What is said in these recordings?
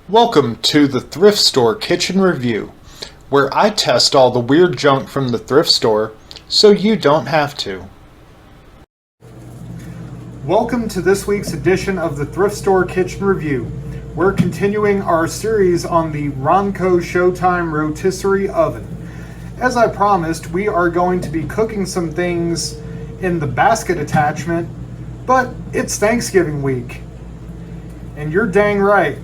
Welcome to the Thrift Store Kitchen Review, where I test all the weird junk from the thrift store so you don't have to. Welcome to this week's edition of the Thrift Store Kitchen Review. We're continuing our series on the Ronco Showtime Rotisserie oven. As I promised, we are going to be cooking some things in the basket attachment, but it's Thanksgiving week. And you're dang right.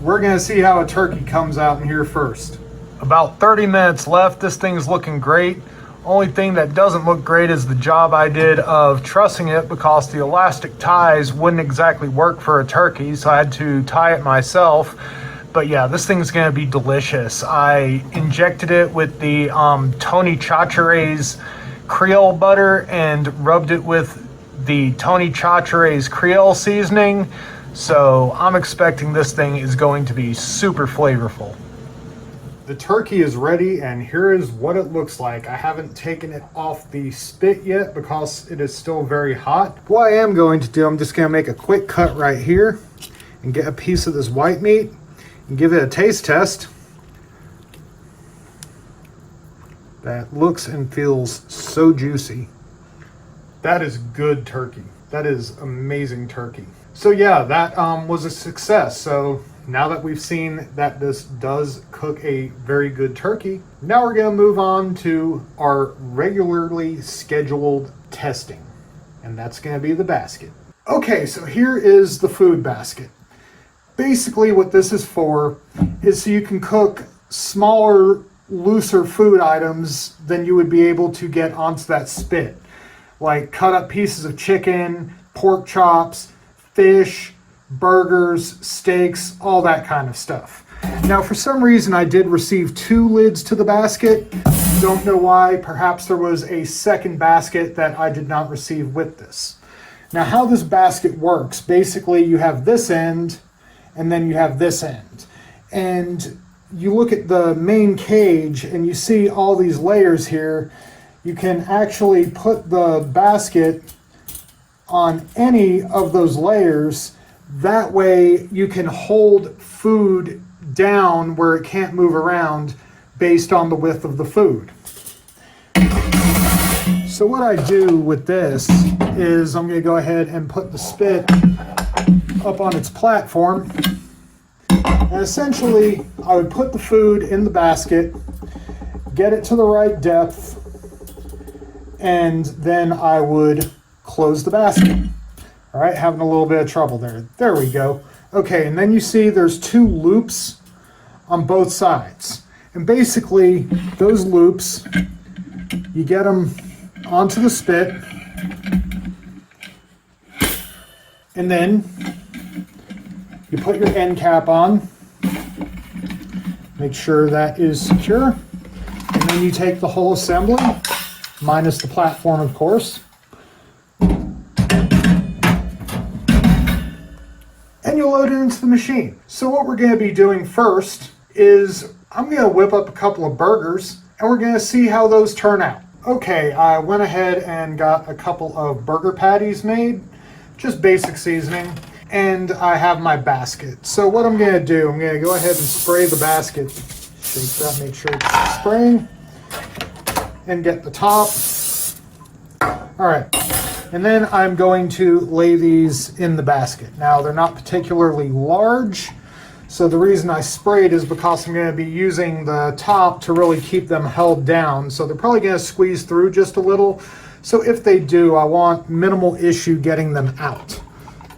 We're going to see how a turkey comes out in here first. About 30 minutes left. This thing's looking great. Only thing that doesn't look great is the job I did of trussing it, because the elastic ties wouldn't exactly work for a turkey, so I had to tie it myself. But yeah, this thing's going to be delicious. I injected it with the Tony Chachere's Creole butter and rubbed it with the Tony Chachere's Creole seasoning. So I'm expecting this thing is going to be super flavorful. The turkey is ready, and here is what it looks like. I haven't taken it off the spit yet because it is still very hot. What I am going to do, I'm just going to make a quick cut right here and get a piece of this white meat and give it a taste test. That looks and feels so juicy. That is good turkey. That is amazing turkey. So yeah, that was a success. So now that we've seen that this does cook a very good turkey, now we're going to move on to our regularly scheduled testing. And that's going to be the basket. Okay, so here is the food basket. Basically what this is for is so you can cook smaller, looser food items than you would be able to get onto that spit. Like cut up pieces of chicken, pork chops, fish, burgers, steaks, all that kind of stuff. Now, for some reason, I did receive 2 lids to the basket. Don't know why. Perhaps there was a second basket that I did not receive with this. Now, how this basket works, basically you have this end and then you have this end. And you look at the main cage and you see all these layers here. You can actually put the basket on any of those layers. That way you can hold food down where it can't move around based on the width of the food. So what I do with this is I'm going to go ahead and put the spit up on its platform. And essentially I would put the food in the basket, get it to the right depth, and then I would close the basket. All right, having a little bit of trouble there. There we go. Okay, and then you see there's 2 loops on both sides. And basically, those loops, you get them onto the spit, and then you put your end cap on. Make sure that is secure. And then you take the whole assembly, minus the platform, of course, and you load it into the machine. So what we're going to be doing first is I'm going to whip up a couple of burgers and we're going to see how those turn out. Okay, I went ahead and got a couple of burger patties made, just basic seasoning, and I have my basket. So what I'm going to do, I'm going to go ahead and spray the basket. Shake that, make sure it's spraying, and get the top. All right. And then I'm going to lay these in the basket. Now, they're not particularly large, so the reason I sprayed is because I'm going to be using the top to really keep them held down. So they're probably going to squeeze through just a little. So if they do, I want minimal issue getting them out.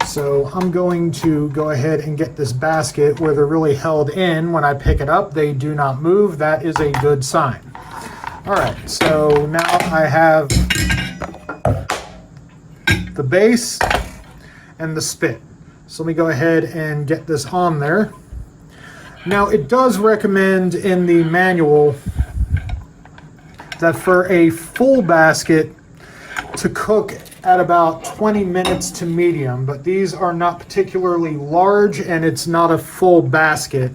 So I'm going to go ahead and get this basket where they're really held in. When I pick it up, they do not move. That is a good sign. All right, so now I have the base and the spit. So let me go ahead and get this on there. Now it does recommend in the manual that for a full basket to cook at about 20 minutes to medium, but these are not particularly large and it's not a full basket.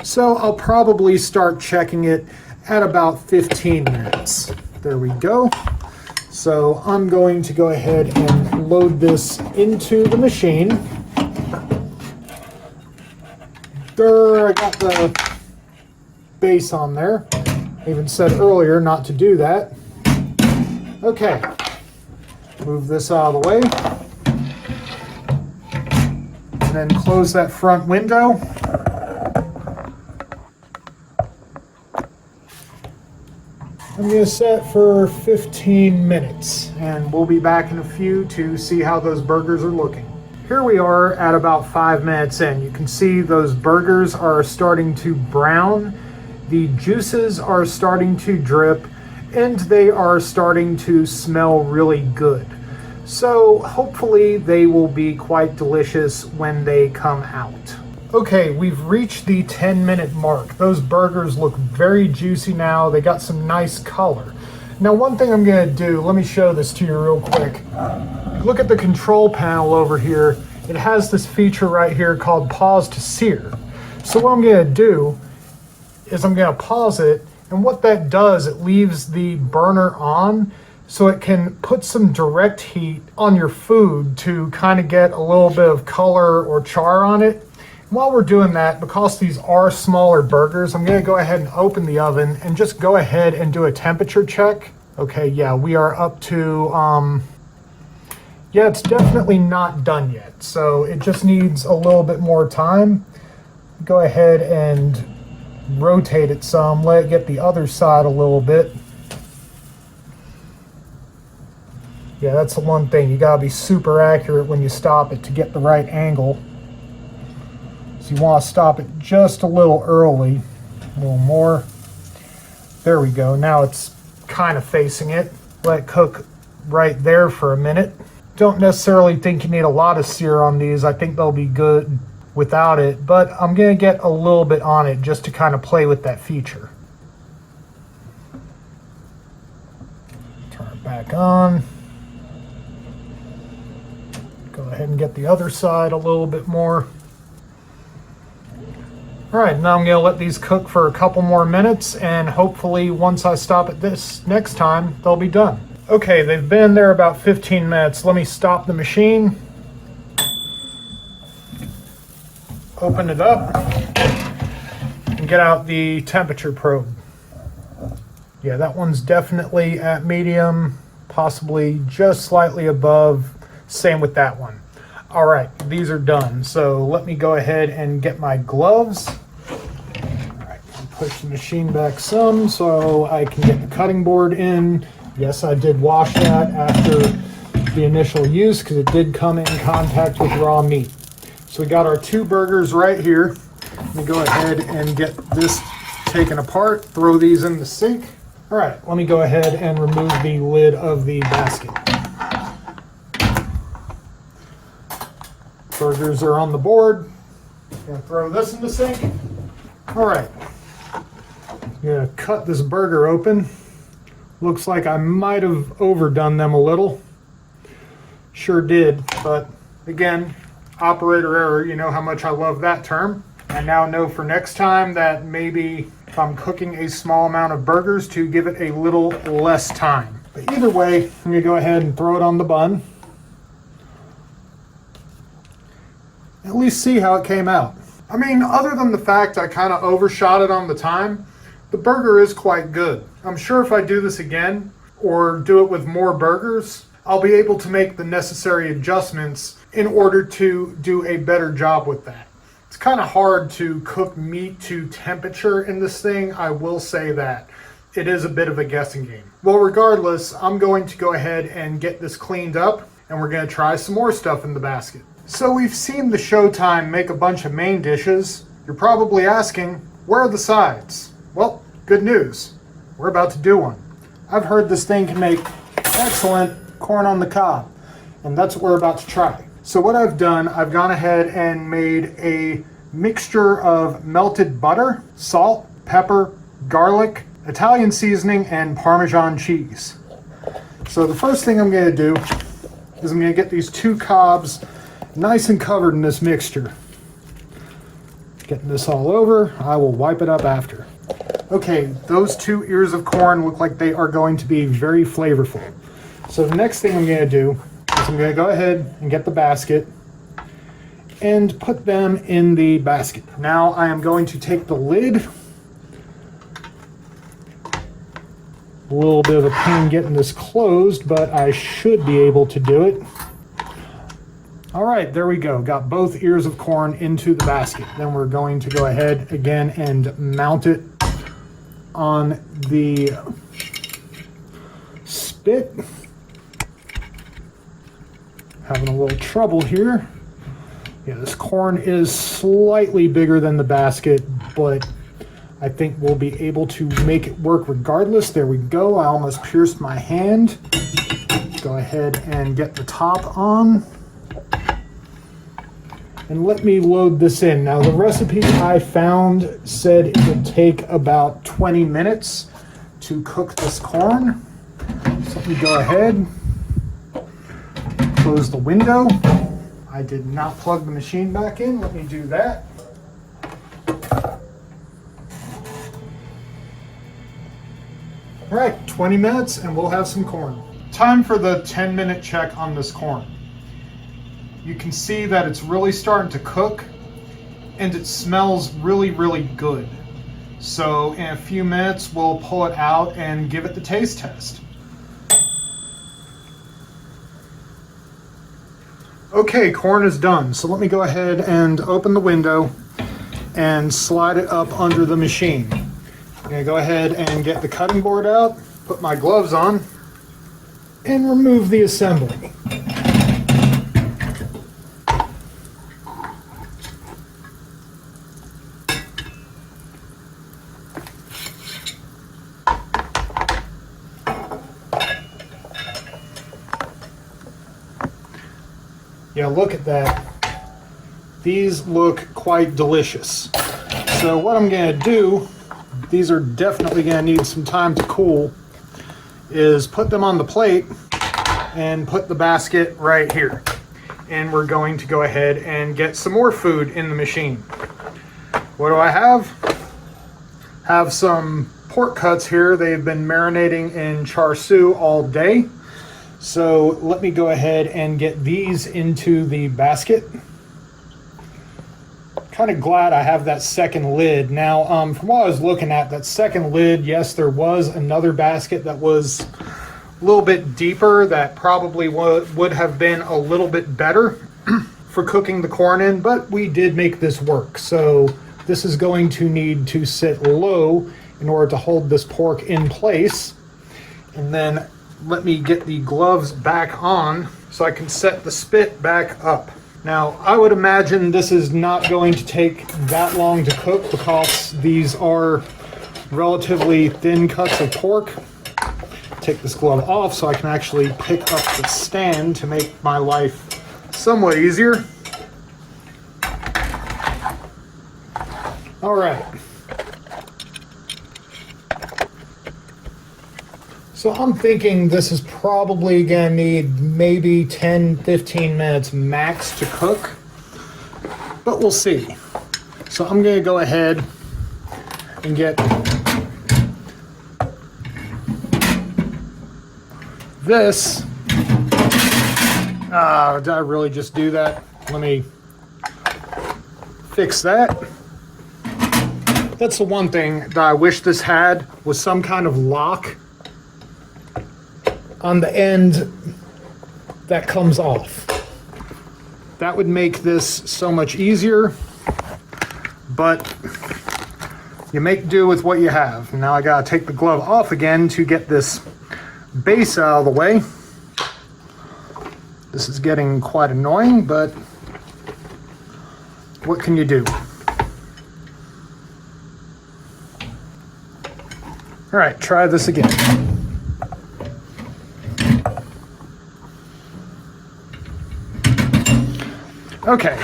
So I'll probably start checking it at about 15 minutes. There we go. So I'm going to go ahead and load this into the machine. I got the base on there. I even said earlier not to do that. Okay, move this out of the way. And then close that front window. I'm going to set for 15 minutes, and we'll be back in a few to see how those burgers are looking. Here we are at about 5 minutes in. You can see those burgers are starting to brown. The juices are starting to drip, and they are starting to smell really good. So hopefully they will be quite delicious when they come out. Okay, we've reached the 10-minute mark. Those burgers look very juicy now. They got some nice color. Now, one thing I'm going to do, let me show this to you real quick. Look at the control panel over here. It has this feature right here called pause to sear. So what I'm going to do is I'm going to pause it, and what that does, it leaves the burner on so it can put some direct heat on your food to kind of get a little bit of color or char on it. While we're doing that, because these are smaller burgers, I'm going to go ahead and open the oven and just go ahead and do a temperature check. Okay, yeah, we are up to, yeah, it's definitely not done yet. So it just needs a little bit more time. Go ahead and rotate it some, let it get the other side a little bit. Yeah, that's the one thing. You gotta be super accurate when you stop it to get the right angle. So you want to stop it just a little early, a little more. There we go. Now it's kind of facing it. Let it cook right there for a minute. Don't necessarily think you need a lot of sear on these. I think they'll be good without it, but I'm going to get a little bit on it just to kind of play with that feature. Turn it back on. Go ahead and get the other side a little bit more. All right, now I'm going to let these cook for a couple more minutes, and hopefully once I stop at this next time, they'll be done. Okay, they've been there about 15 minutes. Let me stop the machine. Open it up and get out the temperature probe. Yeah, that one's definitely at medium, possibly just slightly above. Same with that one. All right, these are done. So let me go ahead and get my gloves. All right, I'll push the machine back some so I can get the cutting board in. Yes, I did wash that after the initial use because it did come in contact with raw meat. So we got our 2 burgers right here. Let me go ahead and get this taken apart, throw these in the sink. All right, let me go ahead and remove the lid of the basket. Burgers are on the board. Gonna throw this in the sink. All right, I'm gonna cut this burger open. Looks like I might have overdone them a little. Sure did, but again, operator error, you know how much I love that term. I now know for next time that maybe if I'm cooking a small amount of burgers to give it a little less time. But either way, I'm gonna go ahead and throw it on the bun. At least see how it came out. I mean, other than the fact I kind of overshot it on the time, the burger is quite good. I'm sure if I do this again or do it with more burgers, I'll be able to make the necessary adjustments in order to do a better job with that. It's kind of hard to cook meat to temperature in this thing, I will say that. It is a bit of a guessing game. Well, regardless, I'm going to go ahead and get this cleaned up, and we're going to try some more stuff in the basket. So we've seen the Showtime make a bunch of main dishes. You're probably asking, where are the sides? Well, good news. We're about to do one. I've heard this thing can make excellent corn on the cob, and that's what we're about to try. So what I've done, I've gone ahead and made a mixture of melted butter, salt, pepper, garlic, Italian seasoning, and Parmesan cheese. So the first thing I'm going to do is I'm going to get these 2 cobs nice and covered in this mixture. Getting this all over, I will wipe it up after. Okay, those 2 ears of corn look like they are going to be very flavorful. So the next thing I'm going to do is I'm going to go ahead and get the basket, and put them in the basket. Now I am going to take the lid. A little bit of a pain getting this closed, but I should be able to do it. All right, there we go. Got both ears of corn into the basket. Then we're going to go ahead again and mount it on the spit. Having a little trouble here. Yeah, this corn is slightly bigger than the basket, but I think we'll be able to make it work regardless. There we go. I almost pierced my hand. Go ahead and get the top on. And let me load this in. Now, the recipe I found said it would take about 20 minutes to cook this corn. So let me go ahead, close the window. I did not plug the machine back in. Let me do that. All right, 20 minutes and we'll have some corn. Time for the 10-minute check on this corn. You can see that it's really starting to cook and it smells really, really good. So in a few minutes, we'll pull it out and give it the taste test. Okay, corn is done. So let me go ahead and open the window and slide it up under the machine. I'm gonna go ahead and get the cutting board out, put my gloves on, and remove the assembly. Yeah, look at that. These look quite delicious. So what I'm gonna do, these are definitely gonna need some time to cool, is put them on the plate and put the basket right here. And we're going to go ahead and get some more food in the machine. What do I have? Have some pork cuts here. They've been marinating in char siu all day. So let me go ahead and get these into the basket. Kind of glad I have that second lid. Now, from what I was looking at, that second lid, yes, there was another basket that was a little bit deeper that probably would have been a little bit better for cooking the corn in, but we did make this work. So this is going to need to sit low in order to hold this pork in place. And then let me get the gloves back on so I can set the spit back up. Now, I would imagine this is not going to take that long to cook because these are relatively thin cuts of pork. Take this glove off so I can actually pick up the stand to make my life somewhat easier. All right. So I'm thinking this is probably gonna need maybe 10-15 minutes max to cook, but we'll see. So I'm gonna go ahead and get this. Did I really just do that? Let me fix that. That's the one thing that I wish this had, was some kind of lock on the end that comes off. That would make this so much easier, but you make do with what you have. Now I gotta take the glove off again to get this base out of the way. This is getting quite annoying, but what can you do? All right, try this again. Okay.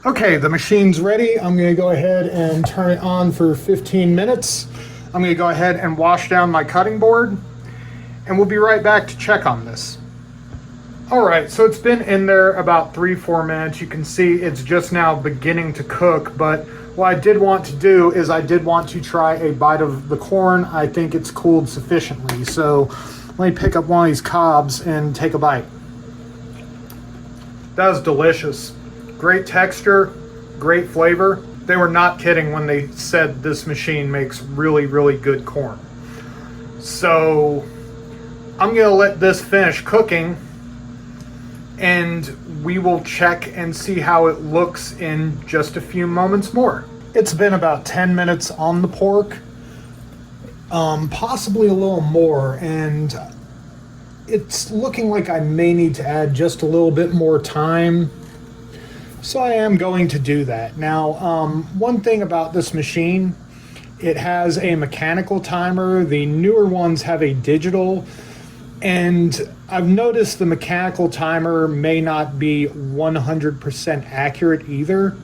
Okay, the machine's ready. I'm gonna go ahead and turn it on for 15 minutes. I'm gonna go ahead and wash down my cutting board, and we'll be right back to check on this. All right, so it's been in there about 3-4 minutes. You can see it's just now beginning to cook, but What I did want to do is I did want to try a bite of the corn. I think it's cooled sufficiently. So let me pick up one of these cobs and take a bite. That was delicious. Great texture, great flavor. They were not kidding when they said this machine makes really, really good corn. So I'm gonna let this finish cooking and we will check and see how it looks in just a few moments more. It's been about 10 minutes on the pork, possibly a little more, and it's looking like I may need to add just a little bit more time. So I am going to do that. Now, one thing about this machine, it has a mechanical timer. The newer ones have a digital, and I've noticed the mechanical timer may not be 100% accurate either,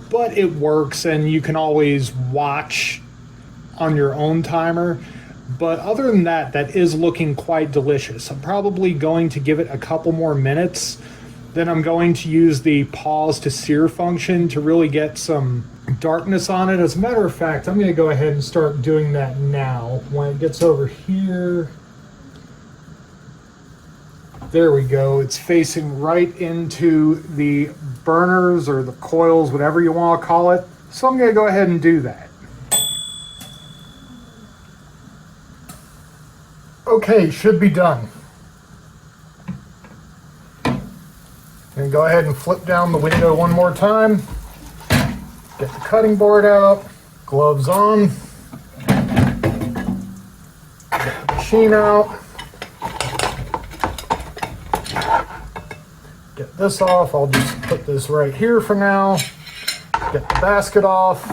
but it works and you can always watch on your own timer. But other than that, that is looking quite delicious. I'm probably going to give it a couple more minutes. Then I'm going to use the pause to sear function to really get some darkness on it. As a matter of fact, I'm going to go ahead and start doing that now. When it gets over here, there we go. It's facing right into the burners or the coils, whatever you want to call it. So I'm going to go ahead and do that. Okay, should be done. And go ahead and flip down the window one more time. Get the cutting board out, gloves on. Get the machine out. Get this off. I'll just put this right here for now. Get the basket off.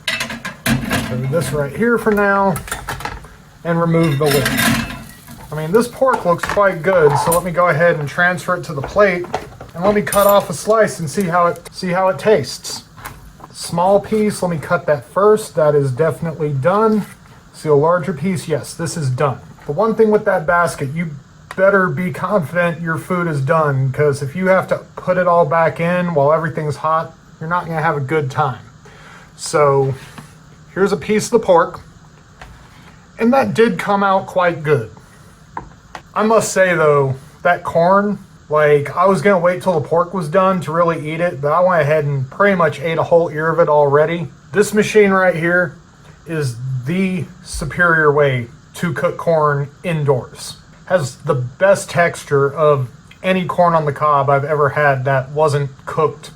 Put this right here for now. And remove the lid. I mean, this pork looks quite good, so let me go ahead and transfer it to the plate. And let me cut off a slice and see how it tastes. Small piece, let me cut that first. That is definitely done. See a larger piece? Yes, this is done. The one thing with that basket, you better be confident your food is done, because if you have to put it all back in while everything's hot, you're not gonna have a good time. So here's a piece of the pork, and that did come out quite good. I must say though, that corn, like, I was gonna wait till the pork was done to really eat it, but I went ahead and pretty much ate a whole ear of it already. This machine right here is the superior way to cook corn indoors. Has the best texture of any corn on the cob I've ever had that wasn't cooked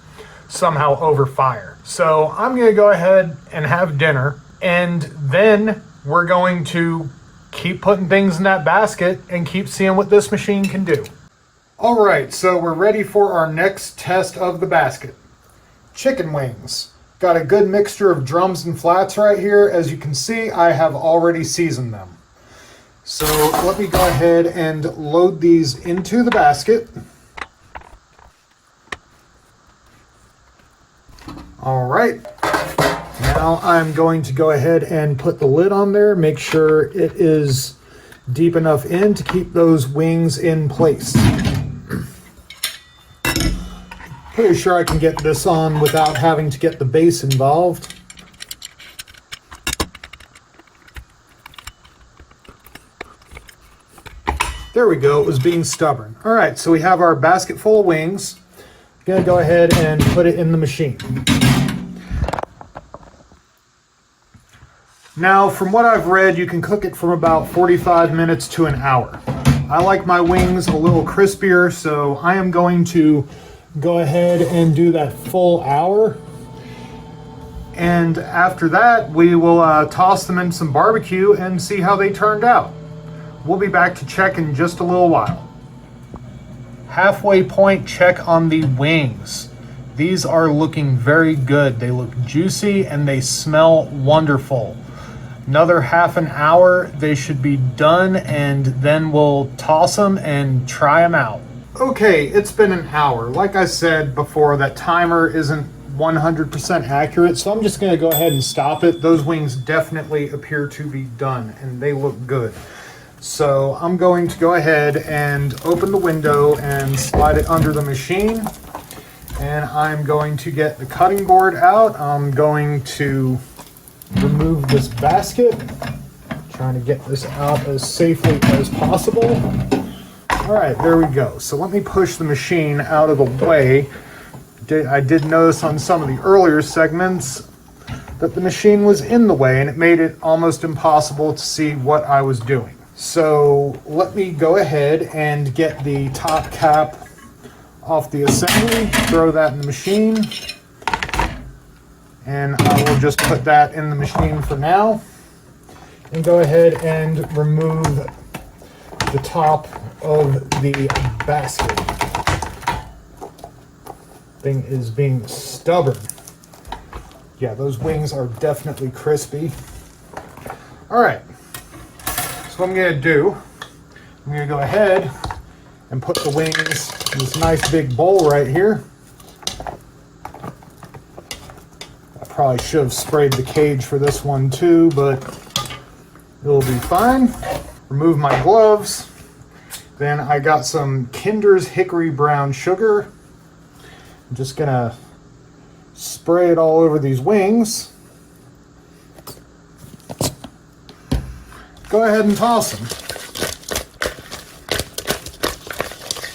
somehow over fire. So I'm gonna go ahead and have dinner, and then we're going to keep putting things in that basket and keep seeing what this machine can do. All right, so we're ready for our next test of the basket. Chicken wings. Got a good mixture of drums and flats right here. As you can see, I have already seasoned them. So let me go ahead and load these into the basket. All right, now I'm going to go ahead and put the lid on there, make sure it is deep enough in to keep those wings in place. Pretty sure I can get this on without having to get the base involved. There we go, it was being stubborn. All right, so we have our basket full of wings. I'm gonna go ahead and put it in the machine. Now, from what I've read, you can cook it from about 45 minutes to an hour. I like my wings a little crispier, so I am going to go ahead and do that full hour. And after that, we will toss them in some barbecue and see how they turned out. We'll be back to check in just a little while. Halfway point check on the wings. These are looking very good. They look juicy and they smell wonderful. Another half an hour, they should be done, and then we'll toss them and try them out. Okay, it's been an hour. Like I said before, that timer isn't 100% accurate, so I'm just gonna go ahead and stop it. Those wings definitely appear to be done and they look good. So I'm going to go ahead and open the window and slide it under the machine. And I'm going to get the cutting board out. I'm going to remove this basket. Trying to get this out as safely as possible. All right, there we go. So let me push the machine out of the way. I did notice on some of the earlier segments that the machine was in the way, and it made it almost impossible to see what I was doing. So let me go ahead and get the top cap off the assembly, throw that in the machine, and I will just put that in the machine for now, and go ahead and remove the top of the basket. Thing is being stubborn. Yeah, those wings are definitely crispy. All right, so what I'm gonna do, I'm gonna go ahead and put the wings in this nice big bowl right here. I probably should have sprayed the cage for this one too, but it'll be fine. Remove my gloves. Then I got some Kinder's Hickory Brown Sugar. I'm just gonna spray it all over these wings. Go ahead and toss them.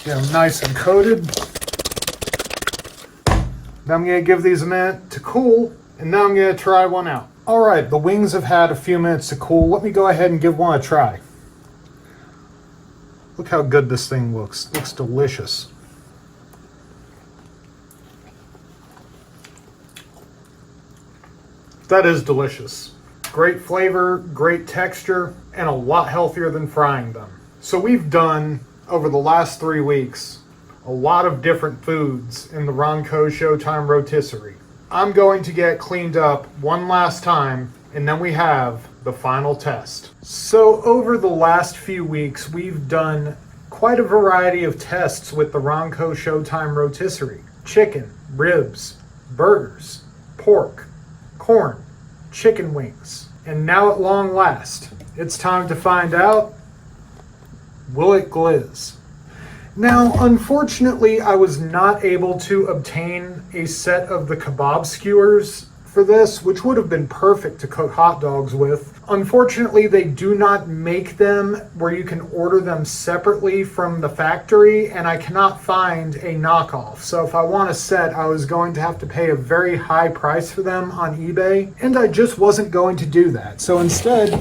Get them nice and coated. Now I'm gonna give these a minute to cool, and now I'm gonna try one out. All right, the wings have had a few minutes to cool. Let me go ahead and give one a try. Look how good this thing looks. Looks delicious. That is delicious. Great flavor, great texture, and a lot healthier than frying them. So we've done, over the last 3 weeks, a lot of different foods in the Ronco Showtime Rotisserie. I'm going to get cleaned up one last time, and then we have the final test. So over the last few weeks, we've done quite a variety of tests with the Ronco Showtime Rotisserie. Chicken, ribs, burgers, pork, corn, chicken wings. And now at long last, it's time to find out, will it glizz? Now, unfortunately, I was not able to obtain a set of the kebab skewers for this, which would have been perfect to cook hot dogs with. Unfortunately, they do not make them where you can order them separately from the factory, and I cannot find a knockoff. So if I want a set, I was going to have to pay a very high price for them on eBay, and I just wasn't going to do that. So instead,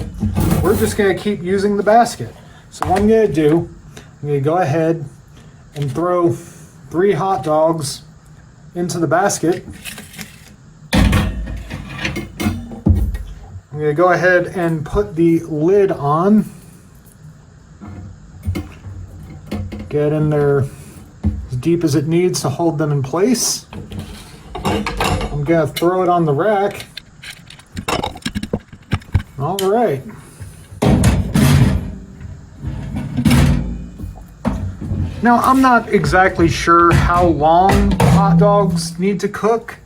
we're just going to keep using the basket. So what I'm going to do, I'm going to go ahead and throw 3 hot dogs into the basket. I'm going to go ahead and put the lid on. Get in there as deep as it needs to hold them in place. I'm going to throw it on the rack. All right. Now, I'm not exactly sure how long hot dogs need to cook.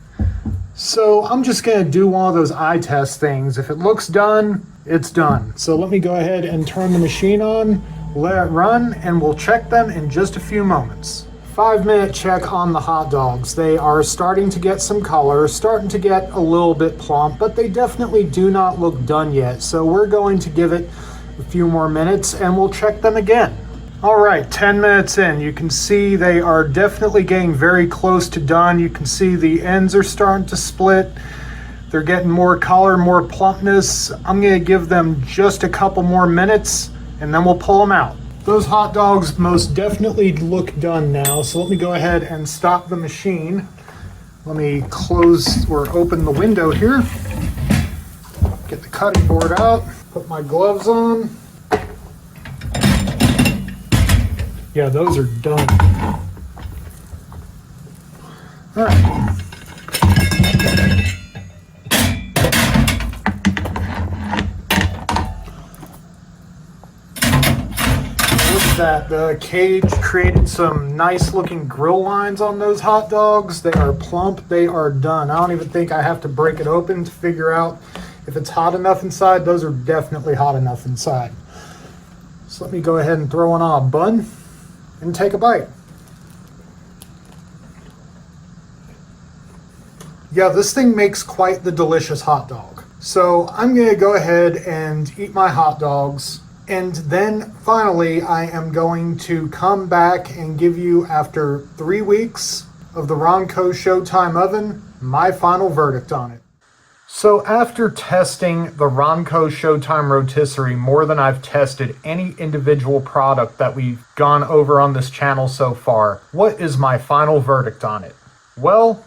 So I'm just gonna do one of those eye test things. If it looks done, it's done. So let me go ahead and turn the machine on, let it run, and we'll check them in just a few moments. 5-minute check on the hot dogs. They are starting to get some color, starting to get a little bit plump, but they definitely do not look done yet. So we're going to give it a few more minutes and we'll check them again. All right, 10 minutes in, you can see they are definitely getting very close to done. You can see the ends are starting to split. They're getting more color, more plumpness. I'm gonna give them just a couple more minutes and then we'll pull them out. Those hot dogs most definitely look done now. So let me go ahead and stop the machine. Let me close or open the window here. Get the cutting board out, put my gloves on. Yeah, those are done. All right. Look at that. The cage created some nice looking grill lines on those hot dogs. They are plump. They are done. I don't even think I have to break it open to figure out if it's hot enough inside. Those are definitely hot enough inside. So let me go ahead and throw one on a bun and take a bite. Yeah, this thing makes quite the delicious hot dog. So I'm gonna go ahead and eat my hot dogs. And then finally, I am going to come back and give you, after 3 weeks of the Ronco Showtime oven, my final verdict on it. So after testing the Ronco Showtime Rotisserie more than I've tested any individual product that we've gone over on this channel so far, what is my final verdict on it? Well,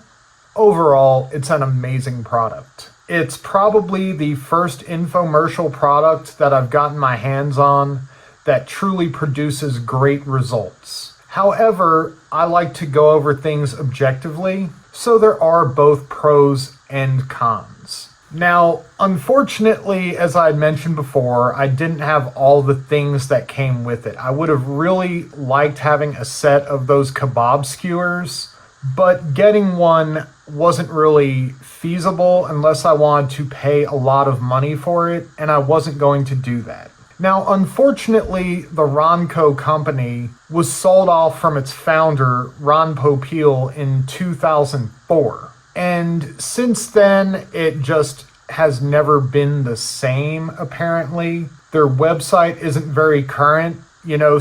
overall, it's an amazing product. It's probably the first infomercial product that I've gotten my hands on that truly produces great results. However, I like to go over things objectively, so there are both pros and cons. Now, unfortunately, as I had mentioned before, I didn't have all the things that came with it. I would have really liked having a set of those kebab skewers, but getting one wasn't really feasible unless I wanted to pay a lot of money for it, and I wasn't going to do that. Now, unfortunately, the Ronco company was sold off from its founder, Ron Popeil, in 2004. And since then, it just has never been the same, apparently. Their website isn't very current,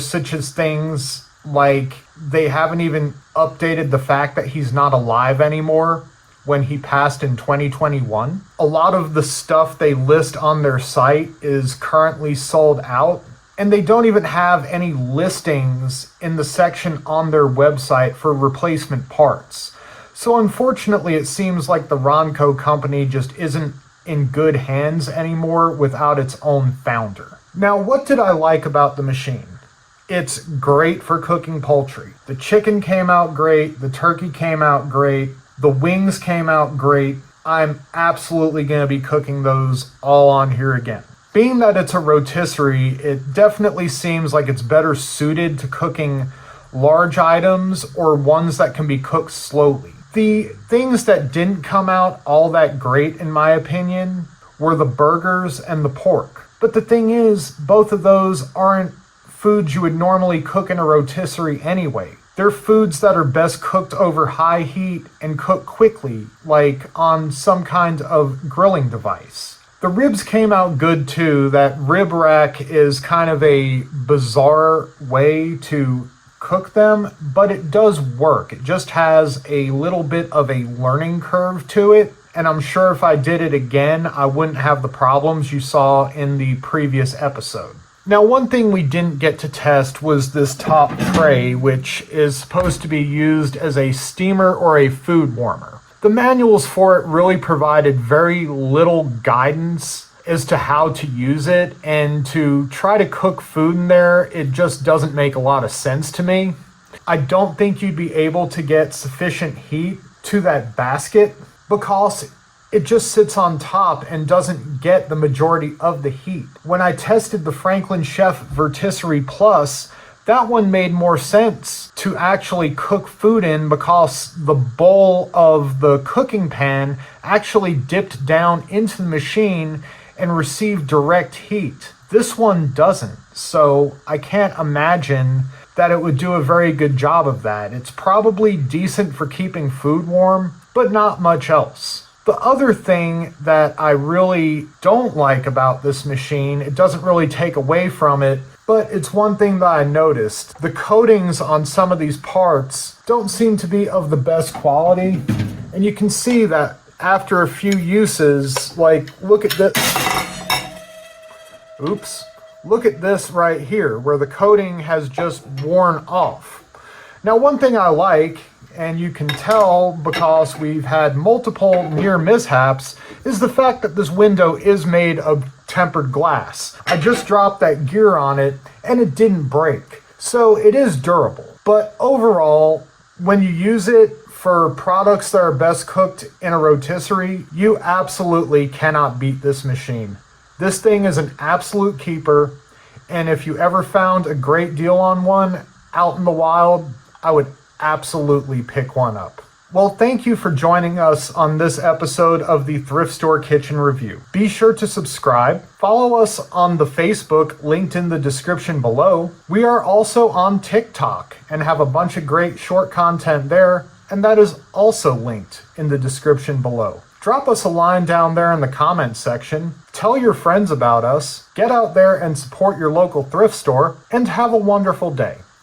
such as things like they haven't even updated the fact that he's not alive anymore when he passed in 2021. A lot of the stuff they list on their site is currently sold out, and they don't even have any listings in the section on their website for replacement parts. So unfortunately, it seems like the Ronco company just isn't in good hands anymore without its own founder. Now, what did I like about the machine? It's great for cooking poultry. The chicken came out great, the turkey came out great, the wings came out great. I'm absolutely going to be cooking those all on here again. Being that it's a rotisserie, it definitely seems like it's better suited to cooking large items or ones that can be cooked slowly. The things that didn't come out all that great, in my opinion, were the burgers and the pork. But the thing is, both of those aren't foods you would normally cook in a rotisserie anyway. They're foods that are best cooked over high heat and cooked quickly, like on some kind of grilling device. The ribs came out good too. That rib rack is kind of a bizarre way to cook them, but it does work. It just has a little bit of a learning curve to it, and I'm sure if I did it again, I wouldn't have the problems you saw in the previous episode. Now, one thing we didn't get to test was this top tray, which is supposed to be used as a steamer or a food warmer. The manuals for it really provided very little guidance as to how to use it, and to try to cook food in there, it just doesn't make a lot of sense to me. I don't think you'd be able to get sufficient heat to that basket because it just sits on top and doesn't get the majority of the heat. When I tested the Franklin Chef Vertisserie Plus, that one made more sense to actually cook food in because the bowl of the cooking pan actually dipped down into the machine and received direct heat. This one doesn't, so I can't imagine that it would do a very good job of that. It's probably decent for keeping food warm, but not much else. The other thing that I really don't like about this machine, it doesn't really take away from it, but it's one thing that I noticed. The coatings on some of these parts don't seem to be of the best quality, and you can see that after a few uses, like look at this. Oops. Look at this right here where the coating has just worn off. Now, one thing I like, and you can tell because we've had multiple near mishaps, is the fact that this window is made of tempered glass. I just dropped that gear on it and it didn't break. So it is durable. But overall, when you use it for products that are best cooked in a rotisserie, you absolutely cannot beat this machine. This thing is an absolute keeper, and if you ever found a great deal on one out in the wild, I would absolutely pick one up. Well, thank you for joining us on this episode of the Thrift Store Kitchen Review. Be sure to subscribe. Follow us on the Facebook linked in the description below. We are also on TikTok and have a bunch of great short content there. and that is also linked in the description below. Drop us a line down there in the comments section. Tell your friends about us. Get out there and support your local thrift store, and have a wonderful day.